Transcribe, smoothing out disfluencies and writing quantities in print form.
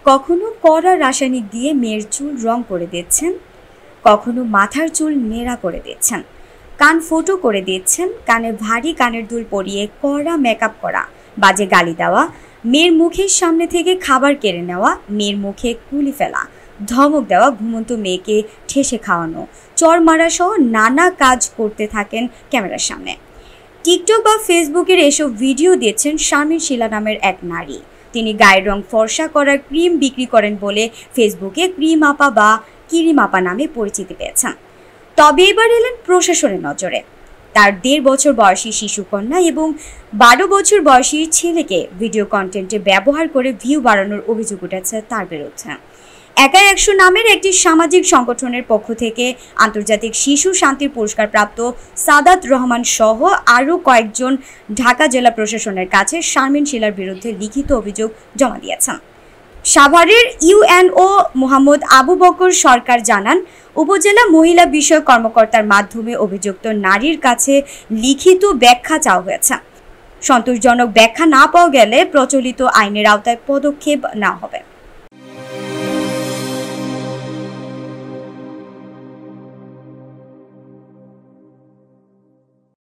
কখনো কড়া রাসায়নিক দিয়ে মেয়ের চুল রং করে দিচ্ছেন, কখনো মাথার চুল নেড়া করে দিচ্ছেন, কান ফোটো করে দিচ্ছেন, কানে ভারী কানের দুল পরিয়ে কড়া মেকআপ করা, বাজে গালি দেওয়া, মেয়ের মুখের সামনে থেকে খাবার কেড়ে নেওয়া, মেয়ের মুখে কুলি ফেলা, ধমক দেওয়া, ঘুমন্ত মেয়েকে ঠেসে খাওয়ানো, চর মারা সহ নানা কাজ করতে থাকেন ক্যামেরার সামনে। টিকটক বা ফেসবুকের এসব ভিডিও দিচ্ছেন শারমিন শিলা নামের এক নারী। তিনি গায়ের রং ফর্সা করার ক্রিম বিক্রি করেন বলে ফেসবুকে ক্রিম আপা বা কিরিম আপা নামে পরিচিতি পেয়েছেন। তবে এবার এলেন প্রশাসনের নজরে। তার ১.৫ বছর বয়সী শিশুকন্যা এবং ১২ বছর বয়সী ছেলেকে ভিডিও কন্টেন্টে ব্যবহার করে ভিউ বাড়ানোর অভিযোগ উঠেছে তার বিরুদ্ধে। একা ১০০ নামের একটি সামাজিক সংগঠনের পক্ষ থেকে আন্তর্জাতিক শিশু শান্তির পুরস্কারপ্রাপ্ত সাদাত রহমান সহ আরও কয়েকজন ঢাকা জেলা প্রশাসনের কাছে শারমিন শিলার বিরুদ্ধে লিখিত অভিযোগ জমা দিয়েছেন। সাভারের ইউএনও মোহাম্মদ আবু বকর সরকার জানান, উপজেলা মহিলা বিষয়ক কর্মকর্তার মাধ্যমে অভিযুক্ত নারীর কাছে লিখিত ব্যাখ্যা চাওয়া হয়েছে। সন্তোষজনক ব্যাখ্যা না পাওয়া গেলে প্রচলিত আইনের আওতায় পদক্ষেপ নেওয়া হবে।